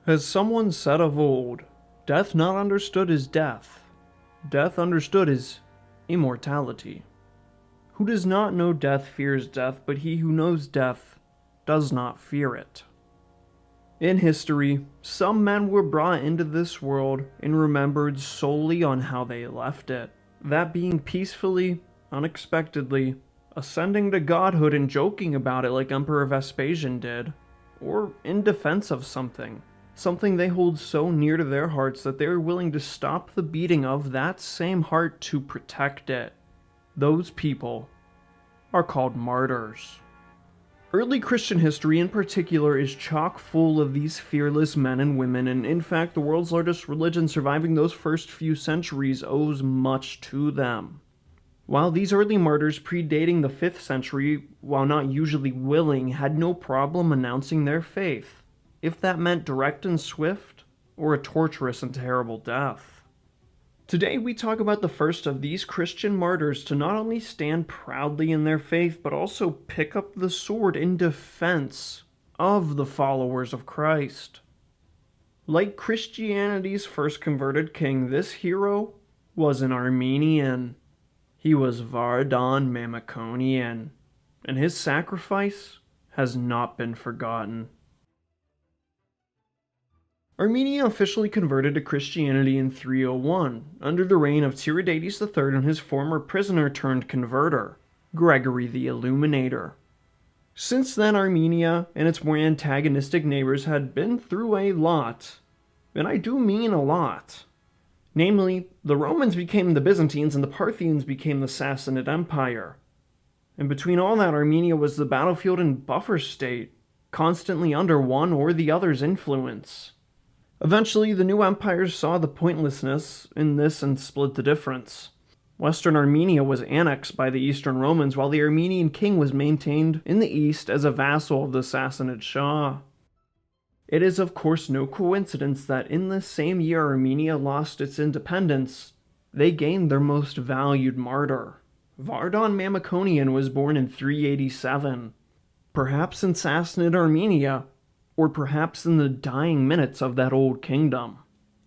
As someone said of old, death not understood is death. Death understood is immortality. Who does not know death fears death, but he who knows death does not fear it. In history, some men were brought into this world and remembered solely on how they left it, that being peacefully, unexpectedly, ascending to godhood and joking about it like Emperor Vespasian did, or in defense of something they hold so near to their hearts that they are willing to stop the beating of that same heart to protect it. Those people are called martyrs. Early Christian history in particular is chock full of these fearless men and women, and in fact the world's largest religion surviving those first few centuries owes much to them. While these early martyrs predating the 5th century, while not usually willing, had no problem announcing their faith, if that meant direct and swift, or a torturous and terrible death. Today we talk about the first of these Christian martyrs to not only stand proudly in their faith, but also pick up the sword in defense of the followers of Christ. Like Christianity's first converted king, this hero was an Armenian. He was Vardan Mamikonian, and his sacrifice has not been forgotten. Armenia officially converted to Christianity in 301, under the reign of Tiridates III and his former prisoner-turned-converter, Gregory the Illuminator. Since then, Armenia and its more antagonistic neighbors had been through a lot, and I do mean a lot. Namely, the Romans became the Byzantines and the Parthians became the Sassanid Empire. And between all that, Armenia was the battlefield and buffer state, constantly under one or the other's influence. Eventually, the new empires saw the pointlessness in this and split the difference. Western Armenia was annexed by the Eastern Romans, while the Armenian king was maintained in the east as a vassal of the Sassanid Shah. It is of course no coincidence that in the same year Armenia lost its independence, they gained their most valued martyr. Vardan Mamikonian was born in 387, perhaps in Sassanid Armenia, or perhaps in the dying minutes of that old kingdom.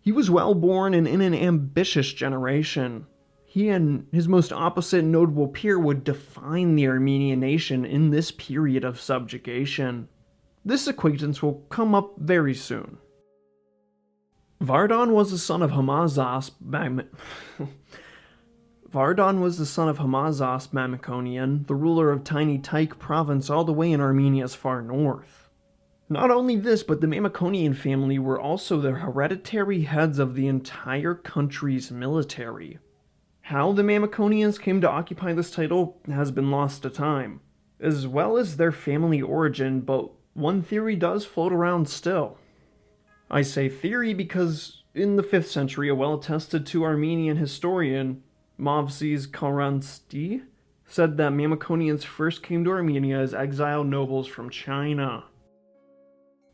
He was well born and in an ambitious generation. He and his most opposite notable peer would define the Armenian nation in this period of subjugation. This acquaintance will come up very soon. Vardan was the son of Hamazas Mamikonian, the ruler of tiny Taik province all the way in Armenia's far north. Not only this, but the Mamikonian family were also the hereditary heads of the entire country's military. How the Mamikonians came to occupy this title has been lost to time, as well as their family origin, but one theory does float around still. I say theory because in the 5th century, a well-attested to Armenian historian, Mavsiz Karansti, said that Mamikonians first came to Armenia as exiled nobles from China.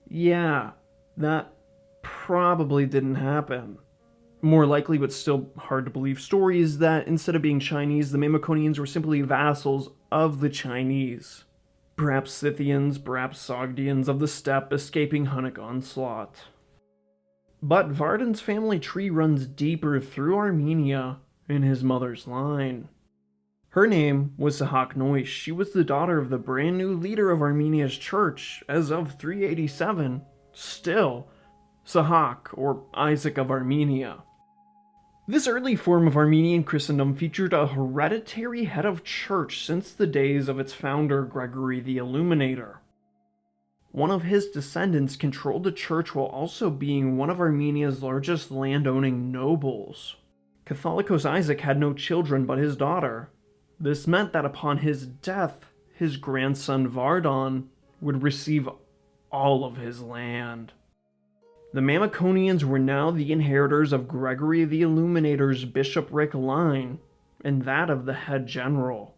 Yeah, that probably didn't happen. More likely, but still hard to believe, story is that instead of being Chinese, the Mamikonians were simply vassals of the Chinese. Perhaps Scythians, perhaps Sogdians of the steppe escaping Hunnic onslaught. But Vardan's family tree runs deeper through Armenia in his mother's line. Her name was Sahak Noish. She was the daughter of the brand new leader of Armenia's church as of 387, still Sahak, or Isaac of Armenia. This early form of Armenian Christendom featured a hereditary head of church since the days of its founder Gregory the Illuminator. One of his descendants controlled the church while also being one of Armenia's largest land-owning nobles. Catholicos Isaac had no children but his daughter. This meant that upon his death, his grandson Vardan would receive all of his land. The Mamikonians were now the inheritors of Gregory the Illuminator's bishopric line, and that of the head general.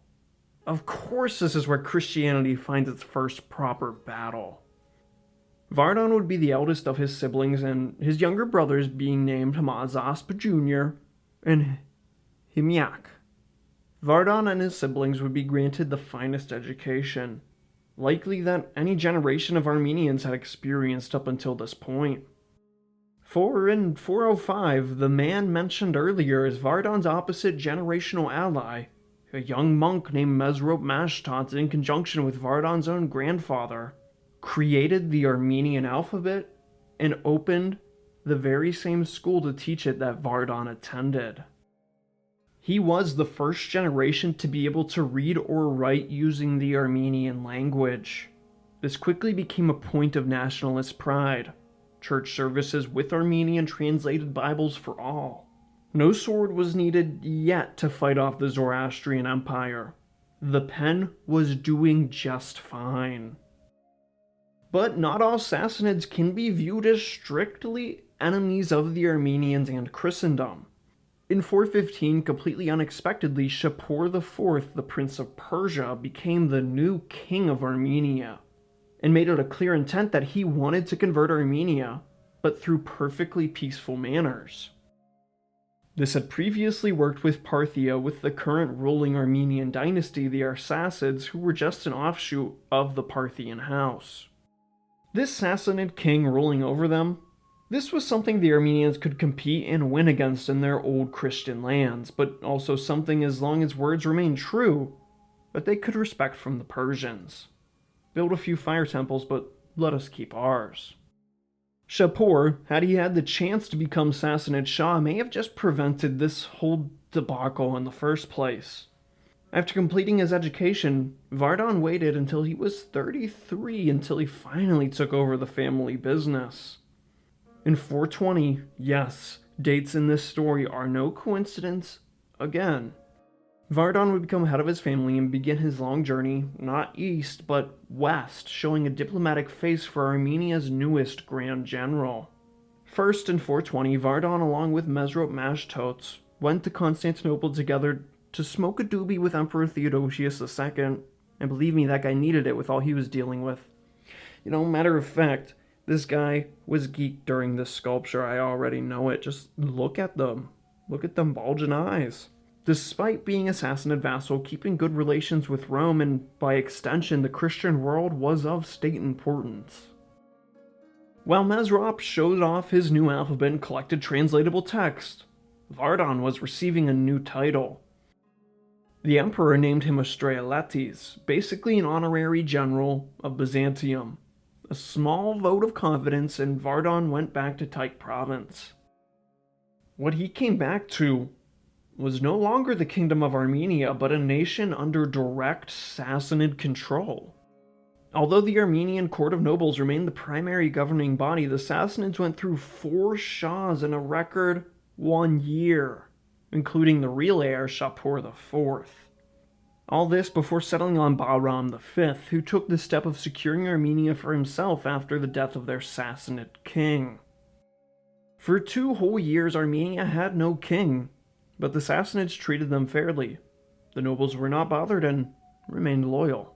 Of course, this is where Christianity finds its first proper battle. Vardan would be the eldest of his siblings, and his younger brothers being named Hamazasp Jr. and Himyak. Vardan and his siblings would be granted the finest education, likely that any generation of Armenians had experienced up until this point. For in 405, the man mentioned earlier as Vardan's opposite generational ally, a young monk named Mesrop Mashtot, in conjunction with Vardan's own grandfather, created the Armenian alphabet and opened the very same school to teach it that Vardan attended. He was the first generation to be able to read or write using the Armenian language. This quickly became a point of nationalist pride. Church services with Armenian translated Bibles for all. No sword was needed yet to fight off the Zoroastrian Empire. The pen was doing just fine. But not all Sassanids can be viewed as strictly enemies of the Armenians and Christendom. In 415, completely unexpectedly, Shapur IV, the Prince of Persia, became the new king of Armenia, and made it a clear intent that he wanted to convert Armenia, but through perfectly peaceful manners. This had previously worked with Parthia with the current ruling Armenian dynasty, the Arsacids, who were just an offshoot of the Parthian house. This Sassanid king ruling over them, this was something the Armenians could compete and win against in their old Christian lands, but also something, as long as words remained true, that they could respect from the Persians. Build a few fire temples, but let us keep ours. Shapur, had he had the chance to become Sassanid Shah, may have just prevented this whole debacle in the first place. After completing his education, Vardan waited until he was 33 until he finally took over the family business. In 420, yes, dates in this story are no coincidence again. Vardan would become head of his family and begin his long journey, not east, but west, showing a diplomatic face for Armenia's newest Grand General. First, in 420, Vardan, along with Mesrop Mashtot, went to Constantinople together to smoke a doobie with Emperor Theodosius II, and believe me, that guy needed it with all he was dealing with. Matter of fact, this guy was geeked during this sculpture. I already know it. Just look at them. Look at them bulging eyes. Despite being a Sassanid vassal, keeping good relations with Rome and, by extension, the Christian world was of state importance. While Mesrop showed off his new alphabet and collected translatable text, Vardan was receiving a new title. The emperor named him Astrailetes, basically an honorary general of Byzantium. A small vote of confidence, and Vardan went back to Taik province. What he came back to was no longer the kingdom of Armenia, but a nation under direct Sassanid control. Although the Armenian court of nobles remained the primary governing body, the Sassanids went through 4 shahs in a record 1 year, including the real heir, Shapur IV. All this before settling on Bahram V, who took the step of securing Armenia for himself after the death of their Sassanid king. For 2 whole years, Armenia had no king, but the Sassanids treated them fairly. The nobles were not bothered and remained loyal.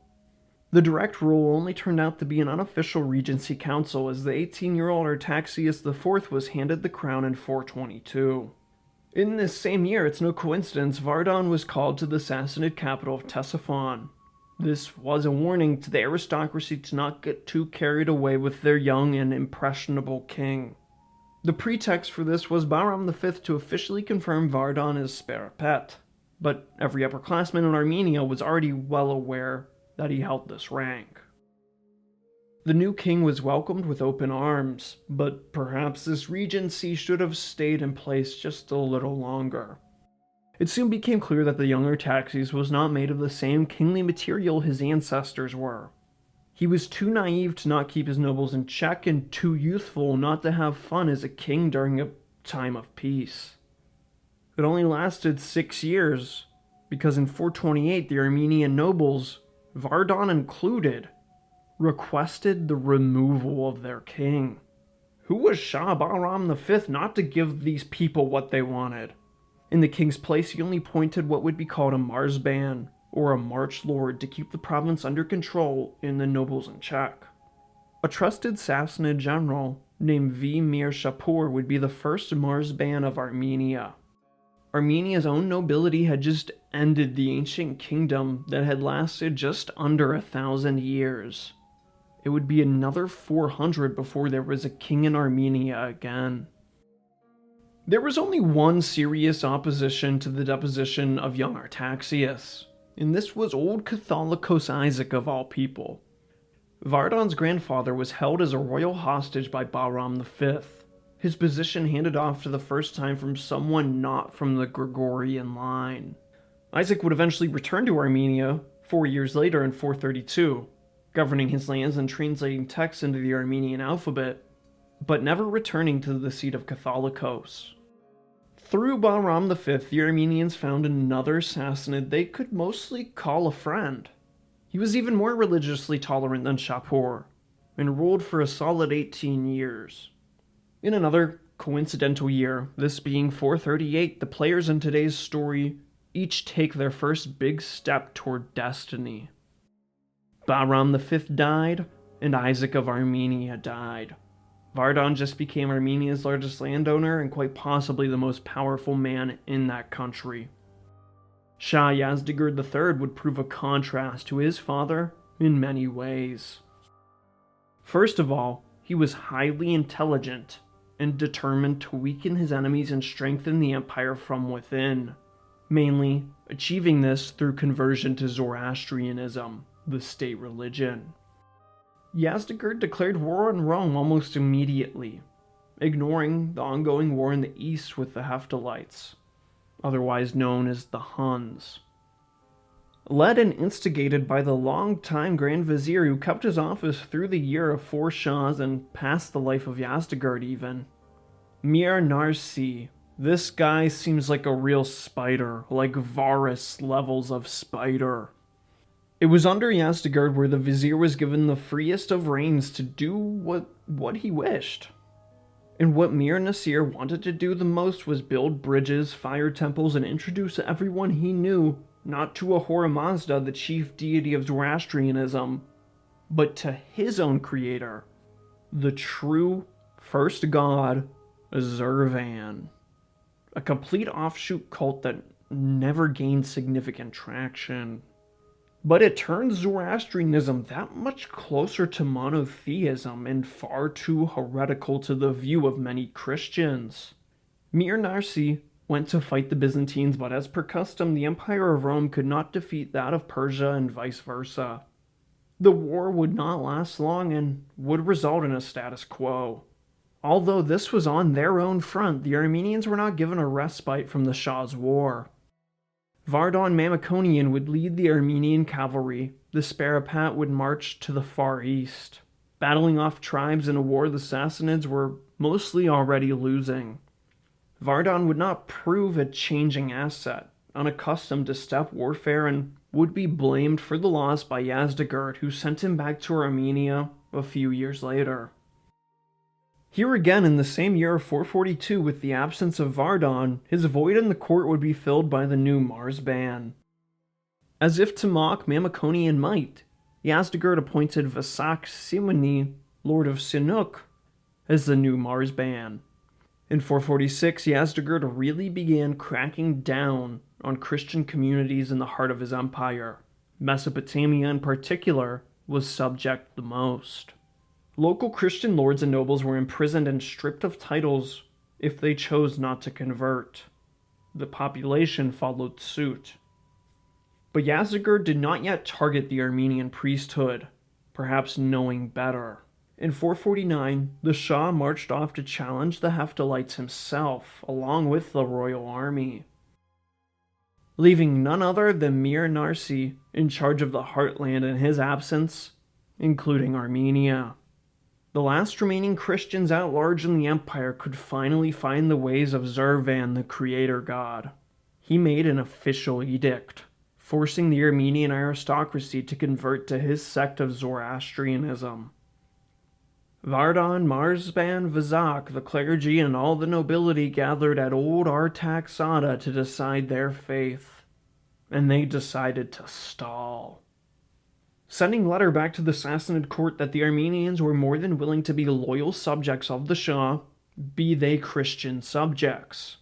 The direct rule only turned out to be an unofficial regency council, as the 18-year-old Artaxius IV was handed the crown in 422. In this same year, it's no coincidence, Vardan was called to the Sassanid capital of Ctesiphon. This was a warning to the aristocracy to not get too carried away with their young and impressionable king. The pretext for this was Bahram V to officially confirm Vardan as Sperapet, but every upperclassman in Armenia was already well aware that he held this rank. The new king was welcomed with open arms, but perhaps this regency should have stayed in place just a little longer. It soon became clear that the young Artaxias was not made of the same kingly material his ancestors were. He was too naive to not keep his nobles in check and too youthful not to have fun as a king during a time of peace. It only lasted 6 years, because in 428 the Armenian nobles, Vardan included, requested the removal of their king. Who was Shah Bahram V not to give these people what they wanted? In the king's place, he only appointed what would be called a marzban, or a march lord, to keep the province under control and the nobles in check. A trusted Sassanid general named V. Mir Shapur would be the first marzban of Armenia. Armenia's own nobility had just ended the ancient kingdom that had lasted just under 1,000 years. It would be another 400 before there was a king in Armenia again. There was only one serious opposition to the deposition of young Artaxias, and this was old Catholicos Isaac of all people. Vardan's grandfather was held as a royal hostage by Bahram V, his position handed off for the first time from someone not from the Gregorian line. Isaac would eventually return to Armenia 4 years later in 432, governing his lands and translating texts into the Armenian alphabet, but never returning to the seat of Catholicos. Through Bahram V, the Armenians found another Sassanid they could mostly call a friend. He was even more religiously tolerant than Shapur, and ruled for a solid 18 years. In another coincidental year, this being 438, the players in today's story each take their first big step toward destiny. Bahram V died, and Isaac of Armenia died. Vardan just became Armenia's largest landowner and quite possibly the most powerful man in that country. Shah Yazdegerd III would prove a contrast to his father in many ways. First of all, he was highly intelligent and determined to weaken his enemies and strengthen the empire from within, mainly achieving this through conversion to Zoroastrianism, the state religion. Yazdegerd declared war on Rome almost immediately, ignoring the ongoing war in the east with the Hephthalites, otherwise known as the Huns. Led and instigated by the long-time Grand Vizier who kept his office through the year of 4 Shahs and past the life of Yazdegerd even, Mir Narsi. This guy seems like a real spider, like Varus levels of spider. It was under Yazdegerd where the vizier was given the freest of reins to do what he wished. And what Mir Nasir wanted to do the most was build bridges, fire temples, and introduce everyone he knew not to Ahura Mazda, the chief deity of Zoroastrianism, but to his own creator, the true first god, Zurvan. A complete offshoot cult that never gained significant traction. But it turned Zoroastrianism that much closer to monotheism and far too heretical to the view of many Christians. Mir Narsi went to fight the Byzantines, but as per custom, the Empire of Rome could not defeat that of Persia and vice versa. The war would not last long and would result in a status quo. Although this was on their own front, the Armenians were not given a respite from the Shah's war. Vardan Mamikonian would lead the Armenian cavalry. The Sparapat would march to the far east, battling off tribes in a war the Sassanids were mostly already losing. Vardan would not prove a changing asset, unaccustomed to steppe warfare, and would be blamed for the loss by Yazdegerd, who sent him back to Armenia a few years later. Here again, in the same year of 442, with the absence of Vardan, his void in the court would be filled by the new Mars ban. As if to mock Mamikonian might, Yazdegerd appointed Vasak Simoni, Lord of Sinuk, as the new Mars ban. In 446, Yazdegerd really began cracking down on Christian communities in the heart of his empire. Mesopotamia in particular was subject the most. Local Christian lords and nobles were imprisoned and stripped of titles if they chose not to convert. The population followed suit. But Yazdegerd did not yet target the Armenian priesthood, perhaps knowing better. In 449, the Shah marched off to challenge the Hephthalites himself, along with the royal army, leaving none other than Mir Narsi in charge of the heartland in his absence, including Armenia. The last remaining Christians at large in the empire could finally find the ways of Zurvan, the creator god. He made an official edict, forcing the Armenian aristocracy to convert to his sect of Zoroastrianism. Vardan, Marsban, Vazak, the clergy, and all the nobility gathered at old Artaxata to decide their faith, and they decided to stall. Sending letter back to the Sassanid court that the Armenians were more than willing to be loyal subjects of the Shah, be they Christian subjects.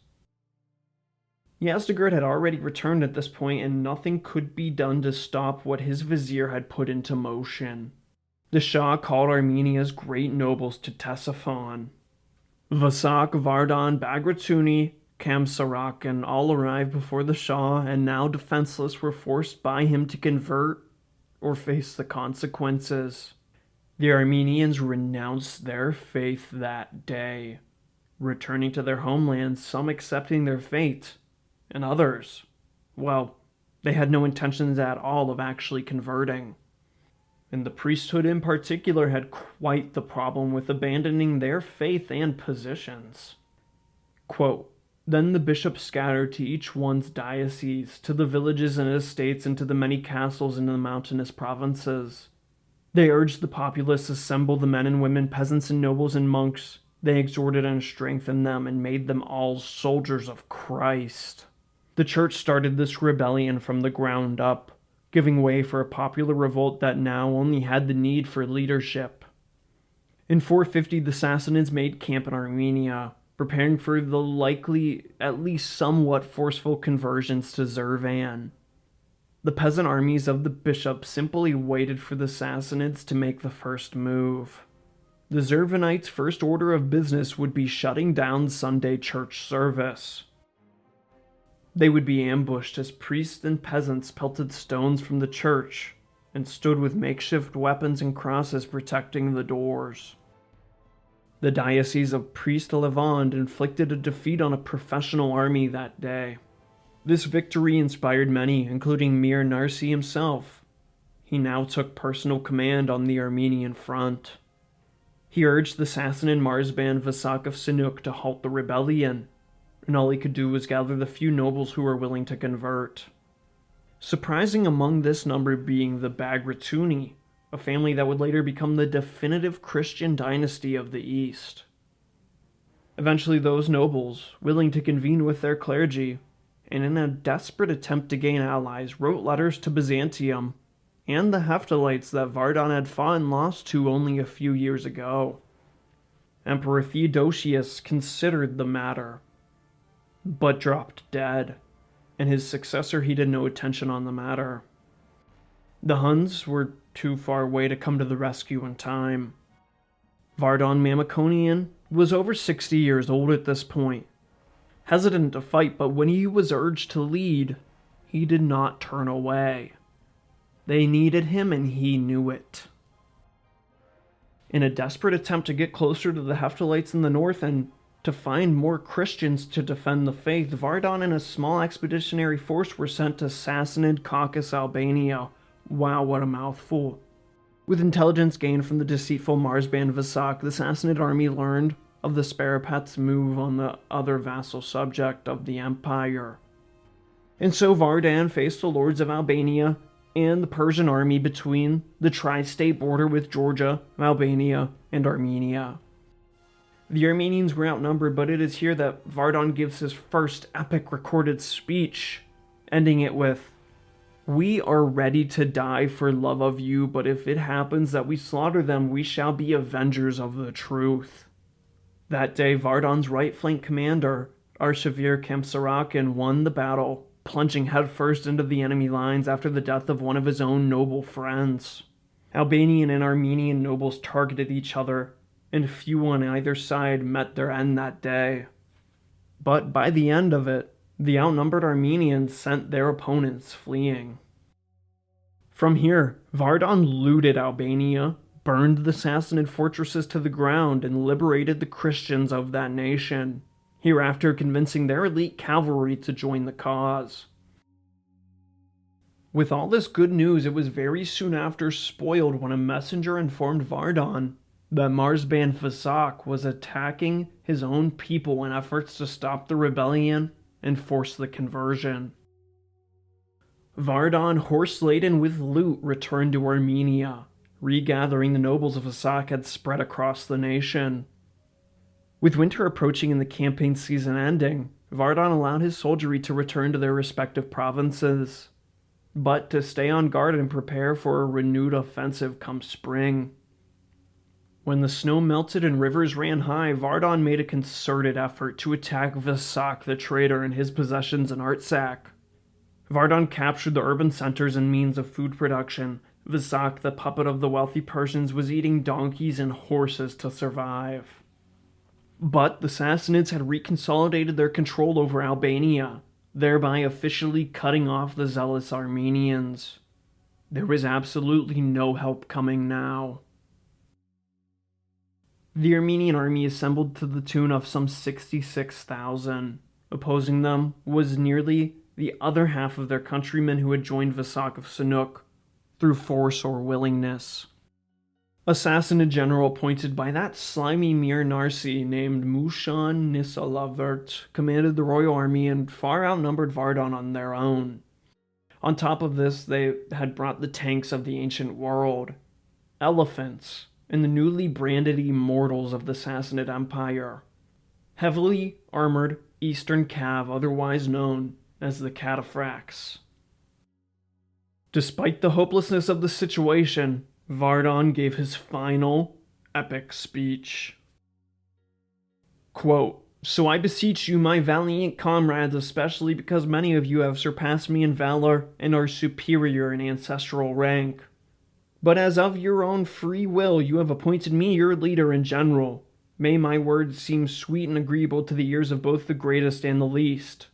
Yazdegerd had already returned at this point, and nothing could be done to stop what his vizier had put into motion. The Shah called Armenia's great nobles to Ctesiphon. Vasak, Vardan, Bagratuni, Kamsarak, and all arrived before the Shah, and now defenseless were forced by him to convert or face the consequences. The Armenians renounced their faith that day, returning to their homelands, some accepting their fate, and others, well, they had no intentions at all of actually converting. And the priesthood in particular had quite the problem with abandoning their faith and positions. Quote, "Then the bishops scattered to each one's diocese, to the villages and estates, and to the many castles in the mountainous provinces. They urged the populace to assemble the men and women, peasants and nobles and monks. They exhorted and strengthened them and made them all soldiers of Christ. The church started this rebellion from the ground up, giving way for a popular revolt that now only had the need for leadership. In 450, the Sassanids made camp in Armenia, preparing for the likely, at least somewhat forceful conversions to Zervan. The peasant armies of the bishops simply waited for the Sassanids to make the first move. The Zervanites' first order of business would be shutting down Sunday church service. They would be ambushed as priests and peasants pelted stones from the church and stood with makeshift weapons and crosses protecting the doors. The Diocese of Priest-Levand inflicted a defeat on a professional army that day. This victory inspired many, including Mir Narsi himself. He now took personal command on the Armenian front. He urged the Sassanid Marsban Vasak of Sinuk to halt the rebellion, and all he could do was gather the few nobles who were willing to convert. Surprising among this number being the Bagratuni, a family that would later become the definitive Christian dynasty of the East. Eventually those nobles, willing to convene with their clergy, and in a desperate attempt to gain allies, wrote letters to Byzantium and the Hephthalites that Vardan had fought and lost to only a few years ago. Emperor Theodosius considered the matter, but dropped dead, and his successor heeded no attention on the matter. The Huns were too far away to come to the rescue in time. Vardan Mamikonian was over 60 years old at this point, hesitant to fight, but when he was urged to lead, he did not turn away. They needed him, and he knew it. In a desperate attempt to get closer to the Hephthalites in the north and to find more Christians to defend the faith, Vardan and a small expeditionary force were sent to Sassanid Caucasus, Albania. Wow, what a mouthful. With intelligence gained from the deceitful Marsban Vasak, the Sassanid army learned of the Sparapet's move on the other vassal subject of the empire. And so Vardan faced the lords of Albania and the Persian army between the tri-state border with Georgia, Albania, and Armenia. The Armenians were outnumbered, but it is here that Vardan gives his first epic recorded speech, ending it with, "We are ready to die for love of you, but if it happens that we slaughter them, we shall be avengers of the truth." That day, Vardan's right flank commander, Arshavir Kamsarakin, won the battle, plunging headfirst into the enemy lines after the death of one of his own noble friends. Albanian and Armenian nobles targeted each other, and few on either side met their end that day. But by the end of it, the outnumbered Armenians sent their opponents fleeing. From here, Vardan looted Albania, burned the Sassanid fortresses to the ground, and liberated the Christians of that nation, hereafter convincing their elite cavalry to join the cause. With all this good news, it was very soon after spoiled when a messenger informed Vardan that Marsban Vasak was attacking his own people in efforts to stop the rebellion and force the conversion. Vardan, horse-laden with loot, returned to Armenia, regathering the nobles of Vasak had spread across the nation. With winter approaching and the campaign season ending, Vardan allowed his soldiery to return to their respective provinces, but to stay on guard and prepare for a renewed offensive come spring. When the snow melted and rivers ran high, Vardan made a concerted effort to attack Vasak the traitor and his possessions in Artsakh. Vardan captured the urban centers and means of food production. Vasak, the puppet of the wealthy Persians, was eating donkeys and horses to survive. But the Sassanids had reconsolidated their control over Albania, thereby officially cutting off the zealous Armenians. There was absolutely no help coming now. The Armenian army assembled to the tune of some 66,000. Opposing them was nearly the other half of their countrymen who had joined Vasak of Sihanouk through force or willingness. A Sassanid general appointed by that slimy Mir Narsi named Mushan Nisalavert commanded the royal army and far outnumbered Vardan on their own. On top of this, they had brought the tanks of the ancient world, elephants, and the newly branded immortals of the Sassanid Empire, heavily armored Eastern Cav, otherwise known as the cataphracts. Despite the hopelessness of the situation, Vardan gave his final, epic speech. Quote, "So I beseech you, my valiant comrades, especially because many of you have surpassed me in valor and are superior in ancestral rank. But as of your own free will, you have appointed me your leader and general. May my words seem sweet and agreeable to the ears of both the greatest and the least.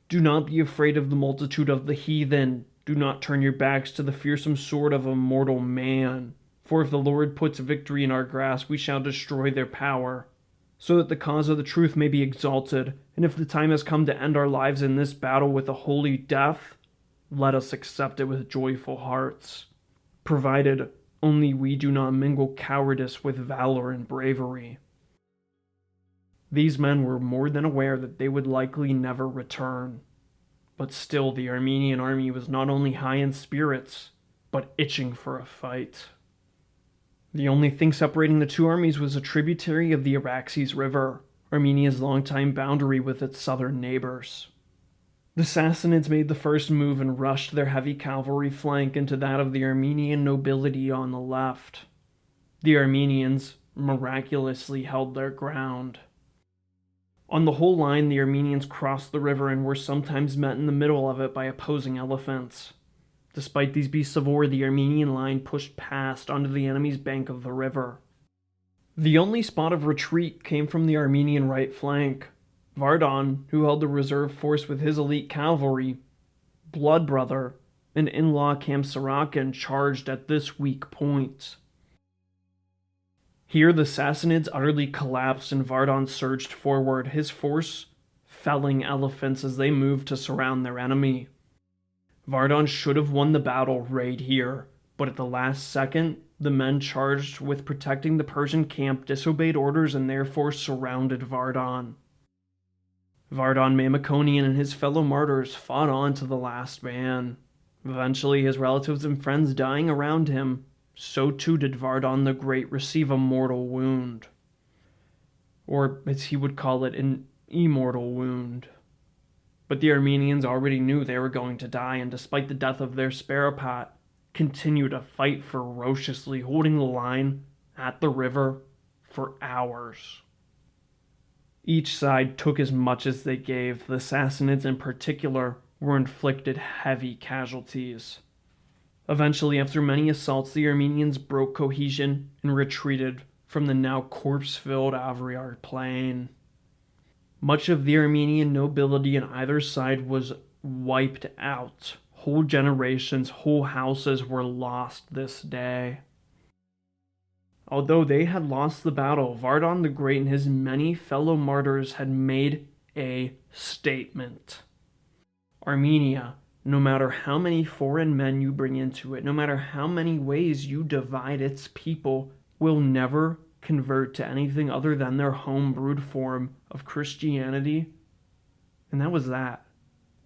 Do not be afraid of the multitude of the heathen. Do not turn your backs to the fearsome sword of a mortal man. For if the Lord puts victory in our grasp, we shall destroy their power, so that the cause of the truth may be exalted. And if the time has come to end our lives in this battle with a holy death, let us accept it with joyful hearts, provided only we do not mingle cowardice with valor and bravery." These men were more than aware that they would likely never return. But still, the Armenian army was not only high in spirits, but itching for a fight. The only thing separating the two armies was a tributary of the Araxes River, Armenia's longtime boundary with its southern neighbors. The Sassanids made the first move and rushed their heavy cavalry flank into that of the Armenian nobility on the left. The Armenians miraculously held their ground. On the whole line, the Armenians crossed the river and were sometimes met in the middle of it by opposing elephants. Despite these beasts of war, the Armenian line pushed past onto the enemy's bank of the river. The only spot of retreat came from the Armenian right flank. Vardan, who held the reserve force with his elite cavalry, blood brother, and in-law Kamsarakan charged at this weak point. Here the Sassanids utterly collapsed and Vardan surged forward, his force felling elephants as they moved to surround their enemy. Vardan should have won the battle right here, but at the last second, the men charged with protecting the Persian camp disobeyed orders and therefore surrounded Vardan. Vardan Mamikonian and his fellow martyrs fought on to the last man. Eventually, his relatives and friends dying around him, so too did Vardan the Great receive a mortal wound. Or, as he would call it, an immortal wound. But the Armenians already knew they were going to die, and despite the death of their Sparapat, continued to fight ferociously, holding the line at the river for hours. Each side took as much as they gave. The Sassanids in particular were inflicted heavy casualties. Eventually, after many assaults, the Armenians broke cohesion and retreated from the now corpse-filled Avarayr plain. Much of the Armenian nobility on either side was wiped out. Whole generations, whole houses were lost this day. Although they had lost the battle, Vardan the Great and his many fellow martyrs had made a statement. Armenia, no matter how many foreign men you bring into it, no matter how many ways you divide its people, will never convert to anything other than their home-brewed form of Christianity. And that was that.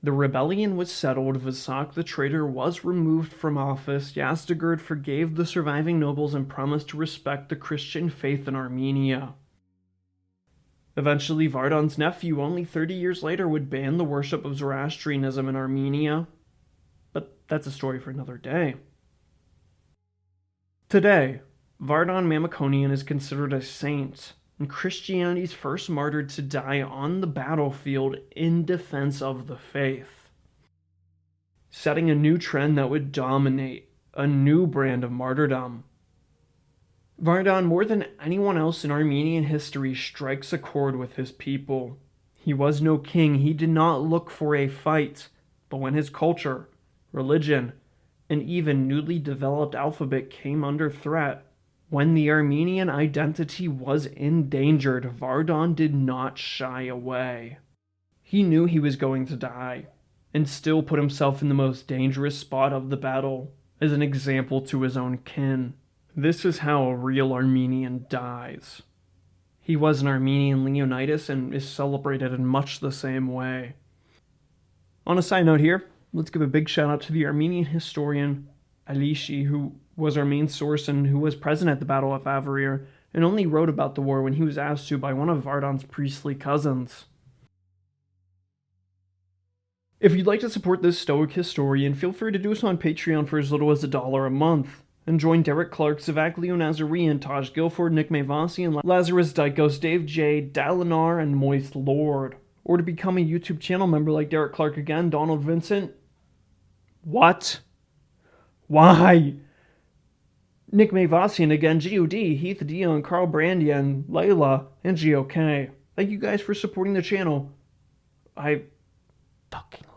The rebellion was settled, Vasak the traitor was removed from office, Yazdegerd forgave the surviving nobles and promised to respect the Christian faith in Armenia. Eventually, Vardan's nephew, only 30 years later, would ban the worship of Zoroastrianism in Armenia. But that's a story for another day. Today, Vardan Mamikonian is considered a saint, and Christianity's first martyr to die on the battlefield in defense of the faith, setting a new trend that would dominate, a new brand of martyrdom. Vardan, more than anyone else in Armenian history, strikes a chord with his people. He was no king, he did not look for a fight, but when his culture, religion, and even newly developed alphabet came under threat, when the Armenian identity was endangered, Vardan did not shy away. He knew he was going to die, and still put himself in the most dangerous spot of the battle, as an example to his own kin. This is how a real Armenian dies. He was an Armenian Leonidas and is celebrated in much the same way. On a side note here, let's give a big shout out to the Armenian historian Elishe, who was our main source and who was present at the Battle of Avarayr and only wrote about the war when he was asked to by one of Vardan's priestly cousins. If you'd like to support this stoic historian, feel free to do so on Patreon for as little as $1 a month. And join Derek Clark, Savaglio Nazarian, Taj Guilford, Nick Mavasian, Lazarus Dykos, Dave J, Dalinar, and Moist Lord. Or to become a YouTube channel member like Derek Clark again, Donald Vincent. What? Why? Nick Mavasian again, GOD, Heath Dion, Carl Brandian, Layla, and GOK. Thank you guys for supporting the channel. I fucking